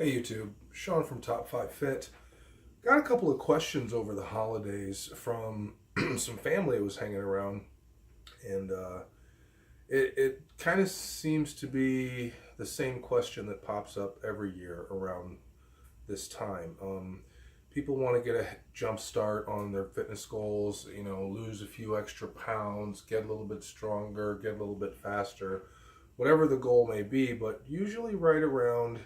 Hey YouTube, Sean from Top 5 Fit. Got a couple of questions over the holidays from some family I was hanging around, and it kind of seems to be the same question that pops up every year around this time. People want to get a jump start on their fitness goals, lose a few extra pounds, get a little bit stronger, get a little bit faster, whatever the goal may be, but usually right around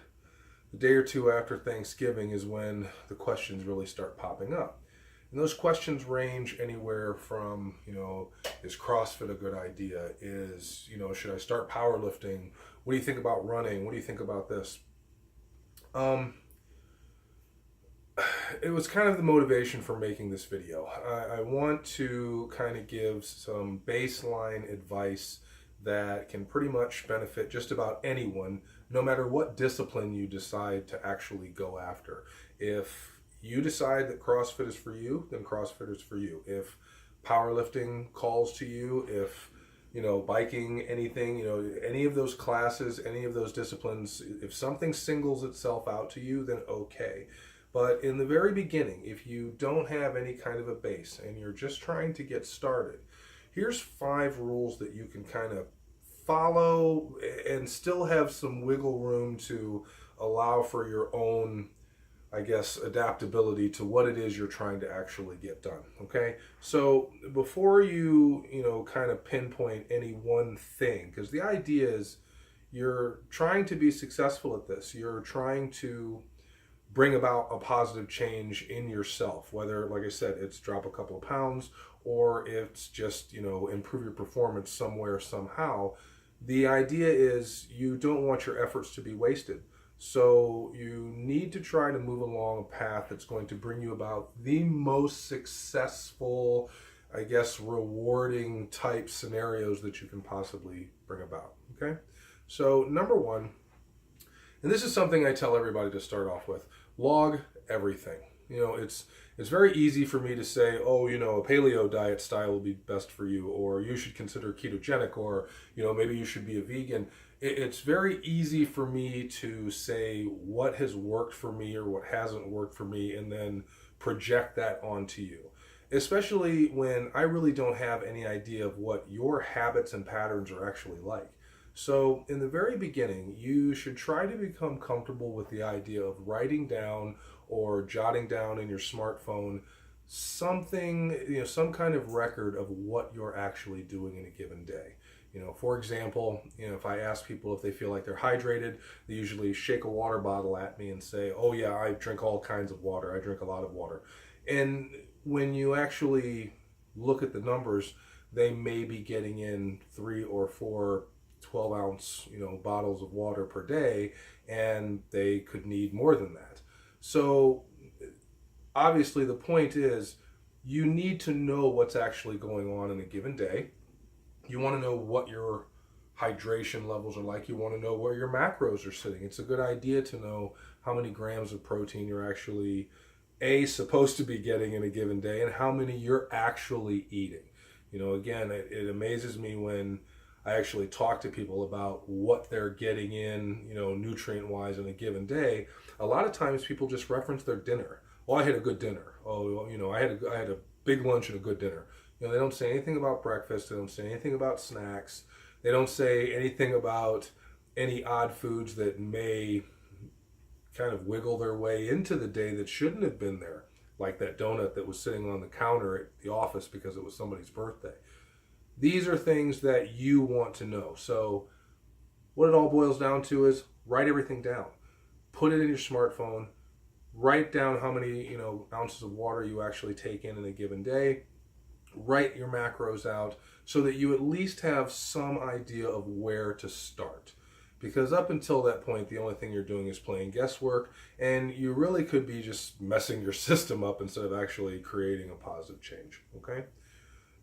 the day or two after Thanksgiving is when the questions really start popping up. And those questions range anywhere from, is CrossFit a good idea? Should I start powerlifting? What do you think about running? What do you think about this? Um, it was kind of the motivation for making this video. I want to kind of give some baseline advice that can pretty much benefit just about anyone, no matter what discipline you decide to actually go after. If you decide that CrossFit is for you, then CrossFit is for you. If powerlifting calls to you, if biking, anything, any of those classes, any of those disciplines, if something singles itself out to you, then okay. But in the very beginning, if you don't have any kind of a base and you're just trying to get started, here's 5 rules that you can kind of follow and still have some wiggle room to allow for your own, I guess, adaptability to what it is you're trying to actually get done. Okay, so before you kind of pinpoint any one thing, because the idea is you're trying to be successful at this, you're trying to bring about a positive change in yourself, whether, like I said, it's drop a couple of pounds or it's just improve your performance somewhere somehow. The idea is you don't want your efforts to be wasted, so you need to try to move along a path that's going to bring you about the most successful, I guess, rewarding type scenarios that you can possibly bring about. Okay, so number one, and this is something I tell everybody to start off with: log everything. It's very easy for me to say, oh, a paleo diet style will be best for you, or you should consider ketogenic, or maybe you should be a vegan. It's very easy for me to say what has worked for me or what hasn't worked for me, and then project that onto you, especially when I really don't have any idea of what your habits and patterns are actually like. So, in the very beginning, you should try to become comfortable with the idea of writing down or jotting down in your smartphone something, some kind of record of what you're actually doing in a given day. For example, if I ask people if they feel like they're hydrated, they usually shake a water bottle at me and say, "Oh yeah, I drink all kinds of water. I drink a lot of water." And when you actually look at the numbers, they may be getting in 3 or 4 12-ounce bottles of water per day, and they could need more than that. So obviously the point is you need to know what's actually going on in a given day. You want to know what your hydration levels are like. You want to know where your macros are sitting. It's a good idea to know how many grams of protein you're actually supposed to be getting in a given day, and how many you're actually eating. Again, it amazes me when I actually talk to people about what they're getting in, nutrient wise in a given day. A lot of times people just reference their dinner. Oh, I had a good dinner. Oh, I had a big lunch and a good dinner. They don't say anything about breakfast. They don't say anything about snacks. They don't say anything about any odd foods that may kind of wiggle their way into the day that shouldn't have been there, like that donut that was sitting on the counter at the office because it was somebody's birthday. These are things that you want to know. So what it all boils down to is write everything down. Put it in your smartphone. Write down how many ounces of water you actually take in a given day. Write your macros out so that you at least have some idea of where to start. Because up until that point, the only thing you're doing is playing guesswork, and you really could be just messing your system up instead of actually creating a positive change. Okay?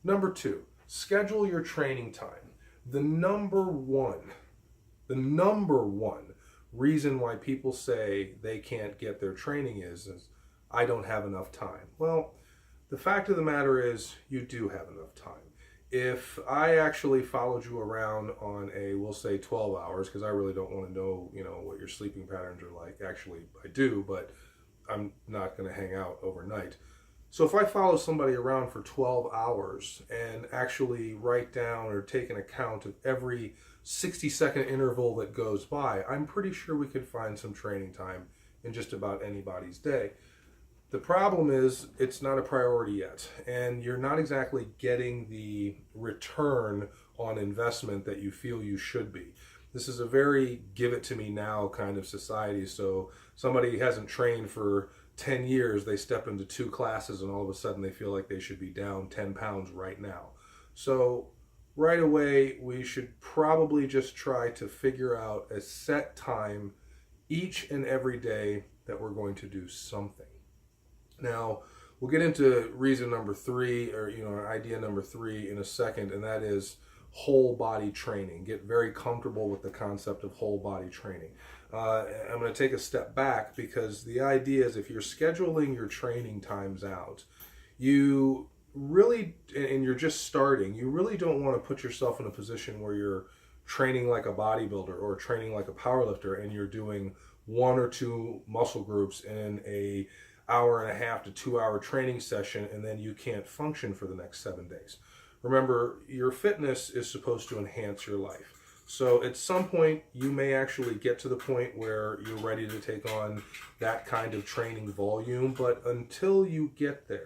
Number 2, schedule your training time. The number one reason why people say they can't get their training is I don't have enough time. Well, the fact of the matter is you do have enough time. if I actually followed you around on a, we'll say 12 hours, because I really don't want to know, what your sleeping patterns are like. Actually, I do, but I'm not going to hang out overnight. So if I follow somebody around for 12 hours and actually write down or take an account of every 60-second interval that goes by, I'm pretty sure we could find some training time in just about anybody's day. The problem is it's not a priority yet, and you're not exactly getting the return on investment that you feel you should be. This is a very give it to me now kind of society. So somebody hasn't trained for 10 years, they step into 2 classes and all of a sudden they feel like they should be down 10 pounds right now. So right away, we should probably just try to figure out a set time each and every day that we're going to do something. Now, we'll get into reason number 3, or idea number 3 in a second, and that is whole body training. Get very comfortable with the concept of whole body training. I'm going to take a step back, because the idea is if you're scheduling your training times out, you really, and you're just starting, you really don't want to put yourself in a position where you're training like a bodybuilder or training like a powerlifter and you're doing 1 or 2 muscle groups in a hour and a half to 2 hour training session, and then you can't function for the next 7 days. Remember, your fitness is supposed to enhance your life. So at some point, you may actually get to the point where you're ready to take on that kind of training volume. But until you get there,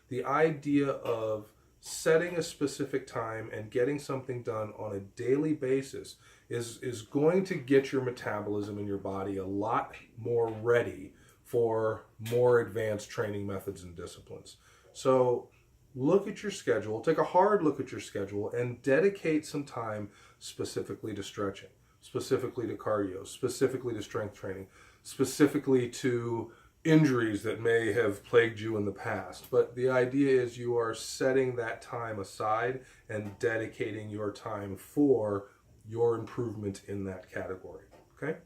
the idea of setting a specific time and getting something done on a daily basis is going to get your metabolism in your body a lot more ready for more advanced training methods and disciplines. So look at your schedule, take a hard look at your schedule, and dedicate some time specifically to stretching, specifically to cardio, specifically to strength training, specifically to injuries that may have plagued you in the past. But the idea is you are setting that time aside and dedicating your time for your improvement in that category. Okay?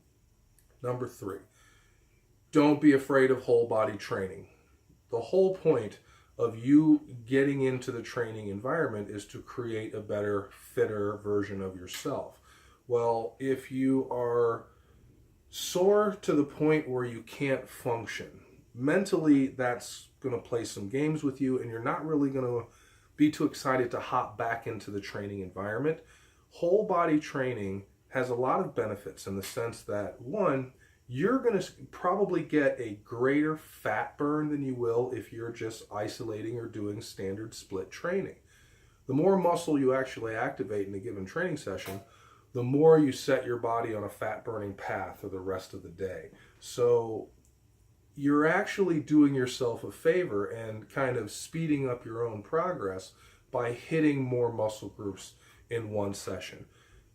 Number 3, don't be afraid of whole body training. The whole point of you getting into the training environment is to create a better, fitter version of yourself. Well, if you are sore to the point where you can't function, mentally that's going to play some games with you, and you're not really going to be too excited to hop back into the training environment. Whole body training has a lot of benefits in the sense that, one, you're going to probably get a greater fat burn than you will if you're just isolating or doing standard split training. The more muscle you actually activate in a given training session, the more you set your body on a fat burning path for the rest of the day. So you're actually doing yourself a favor and kind of speeding up your own progress by hitting more muscle groups in one session.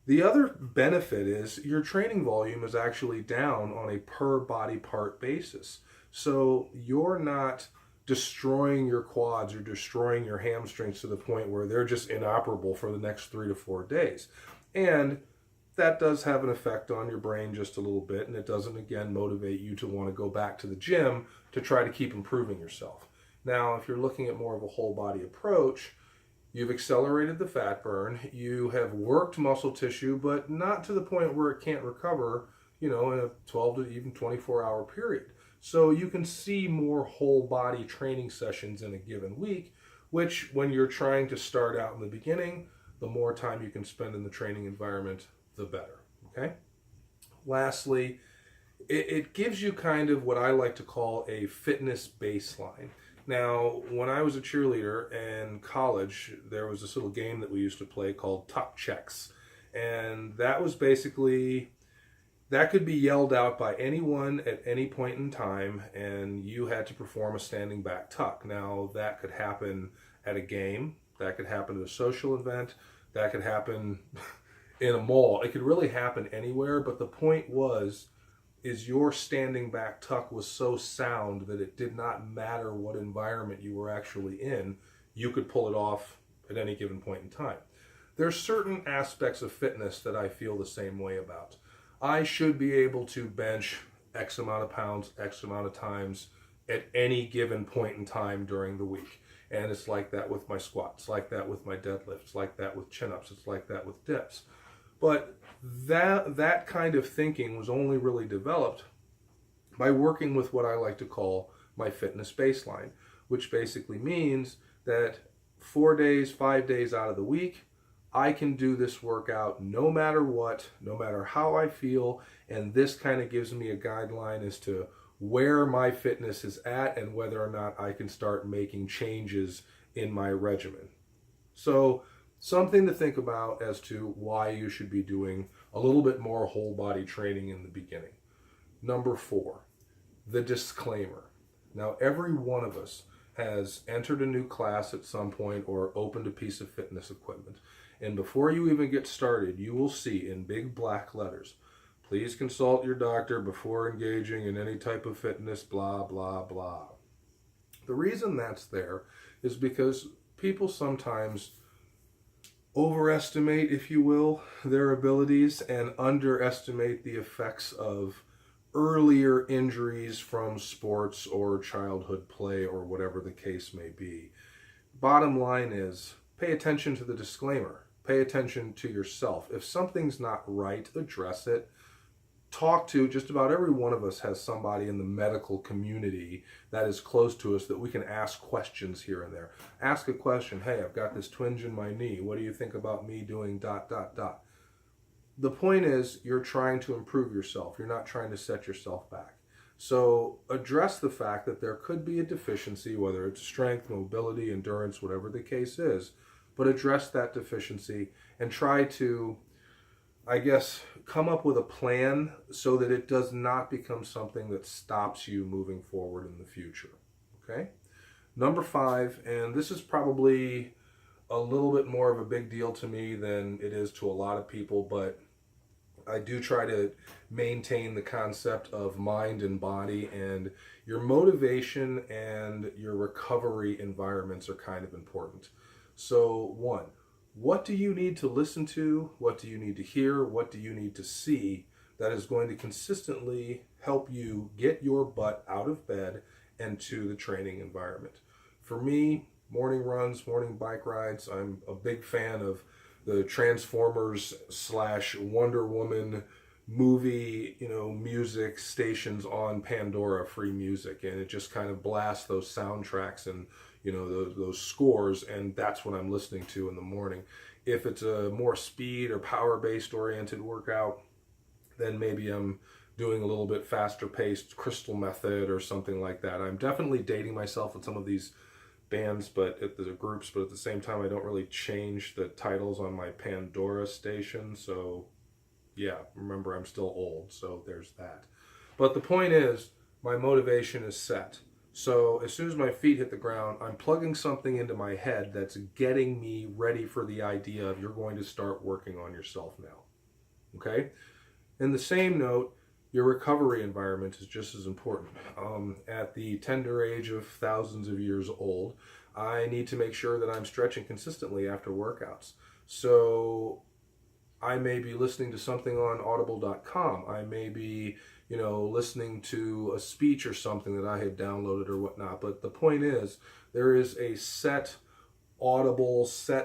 The other benefit is your training volume is actually down on a per body part basis. So you're not destroying your quads or destroying your hamstrings to the point where they're just inoperable for the next 3 to 4 days. And that does have an effect on your brain just a little bit, and it doesn't, again, motivate you to want to go back to the gym to try to keep improving yourself. Now, if you're looking at more of a whole body approach, you've accelerated the fat burn, you have worked muscle tissue, but not to the point where it can't recover, in a 12 to even 24-hour period. So you can see more whole body training sessions in a given week, which when you're trying to start out in the beginning, the more time you can spend in the training environment, the better, okay? Lastly, it gives you kind of what I like to call a fitness baseline. Now, when I was a cheerleader in college, there was this little game that we used to play called tuck checks. And that was basically, that could be yelled out by anyone at any point in time, and you had to perform a standing back tuck. Now, that could happen at a game, that could happen at a social event, that could happen in a mall. It could really happen anywhere, but the point is your standing back tuck was so sound that it did not matter what environment you were actually in, you could pull it off at any given point in time. There's certain aspects of fitness that I feel the same way about. I should be able to bench X amount of pounds, X amount of times at any given point in time during the week. And it's like that with my squats, it's like that with my deadlifts, it's like that with chin-ups, it's like that with dips. But that kind of thinking was only really developed by working with what I like to call my fitness baseline, which basically means that 4 days, 5 days out of the week, I can do this workout no matter what, no matter how I feel, and this kind of gives me a guideline as to where my fitness is at and whether or not I can start making changes in my regimen. So, something to think about as to why you should be doing a little bit more whole body training in the beginning. Number 4, the disclaimer. Now, every one of us has entered a new class at some point or opened a piece of fitness equipment. And before you even get started, you will see in big black letters, please consult your doctor before engaging in any type of fitness, blah, blah, blah. The reason that's there is because people sometimes overestimate, if you will, their abilities and underestimate the effects of earlier injuries from sports or childhood play or whatever the case may be. Bottom line is, pay attention to the disclaimer. Pay attention to yourself. If something's not right, address it. Talk to, just about every one of us has somebody in the medical community that is close to us that we can ask questions here and there. Ask a question, hey, I've got this twinge in my knee. What do you think about me doing ... The point is, you're trying to improve yourself. You're not trying to set yourself back. So address the fact that there could be a deficiency, whether it's strength, mobility, endurance, whatever the case is, but address that deficiency and try to, I guess, come up with a plan so that it does not become something that stops you moving forward in the future. Okay? Number 5, and this is probably a little bit more of a big deal to me than it is to a lot of people, but I do try to maintain the concept of mind and body, and your motivation and your recovery environments are kind of important. So 1, what do you need to listen to? What do you need to hear? What do you need to see that is going to consistently help you get your butt out of bed and to the training environment? For me, morning runs, morning bike rides. I'm a big fan of the Transformers / Wonder Woman movie, music stations on Pandora, free music, and it just kind of blasts those soundtracks and those scores, and that's what I'm listening to in the morning. If it's a more speed or power-based oriented workout, then maybe I'm doing a little bit faster paced Crystal Method or something like that. I'm definitely dating myself with some of these bands, but at the groups, but at the same time I don't really change the titles on my Pandora station. So yeah, remember, I'm still old, so there's that. But the point is, my motivation is set. So as soon as my feet hit the ground, I'm plugging something into my head that's getting me ready for the idea of you're going to start working on yourself now. Okay? In the same note, your recovery environment is just as important. At the tender age of thousands of years old, I need to make sure that I'm stretching consistently after workouts. So I may be listening to something on audible.com. I may be, listening to a speech or something that I had downloaded or whatnot. But the point is, there is a set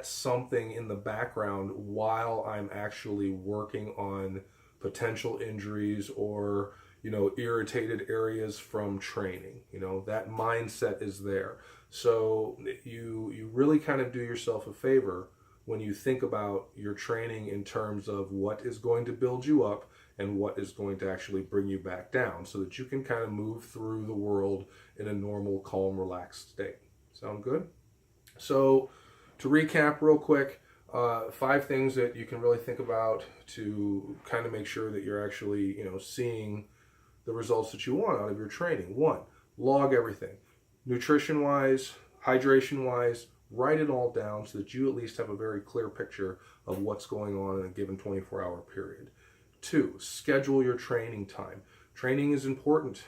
something in the background while I'm actually working on potential injuries or, irritated areas from training. That mindset is there. So you really kind of do yourself a favor when you think about your training in terms of what is going to build you up and what is going to actually bring you back down, so that you can kind of move through the world in a normal, calm, relaxed state. Sound good? So to recap real quick, 5 things that you can really think about to kind of make sure that you're actually, seeing the results that you want out of your training. 1, log everything. Nutrition-wise, hydration-wise, write it all down so that you at least have a very clear picture of what's going on in a given 24-hour period. 2, schedule your training time. Training is important.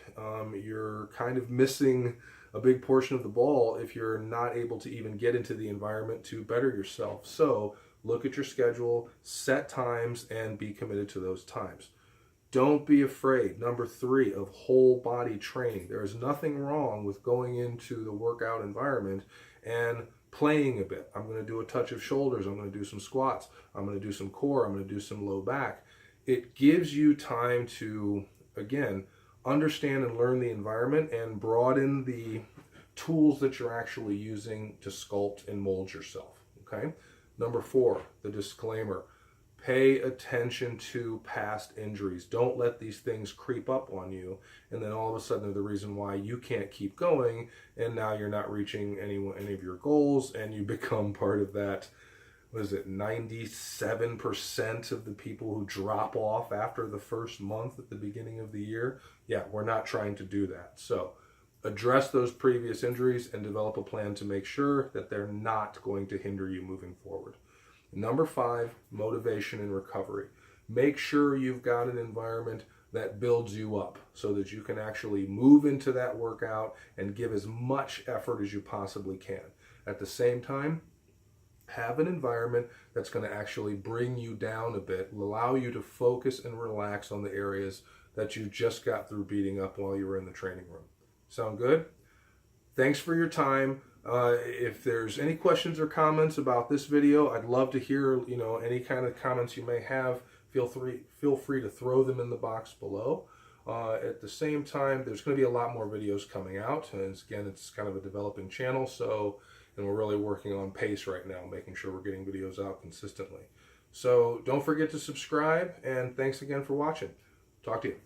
You're kind of missing a big portion of the ball if you're not able to even get into the environment to better yourself. So look at your schedule, set times, and be committed to those times. Don't be afraid. Number 3, of whole body training. There is nothing wrong with going into the workout environment and playing a bit. I'm going to do a touch of shoulders. I'm going to do some squats. I'm going to do some core. I'm going to do some low back. It gives you time to, again, understand and learn the environment and broaden the tools that you're actually using to sculpt and mold yourself. Okay? Number 4, the disclaimer. Pay attention to past injuries. Don't let these things creep up on you, and then all of a sudden they're the reason why you can't keep going, and now you're not reaching any of your goals, and you become part of that, 97% of the people who drop off after the first month at the beginning of the year. Yeah, we're not trying to do that. So address those previous injuries and develop a plan to make sure that they're not going to hinder you moving forward. Number 5, motivation and recovery. Make sure you've got an environment that builds you up so that you can actually move into that workout and give as much effort as you possibly can. At the same time, have an environment that's going to actually bring you down a bit, allow you to focus and relax on the areas that you just got through beating up while you were in the training room. Sound good? Thanks for your time. If there's any questions or comments about this video, I'd love to hear, any kind of comments you may have. Feel free to throw them in the box below. At the same time, there's going to be a lot more videos coming out. And again, it's kind of a developing channel, and we're really working on pace right now, making sure we're getting videos out consistently. So don't forget to subscribe, and thanks again for watching. Talk to you.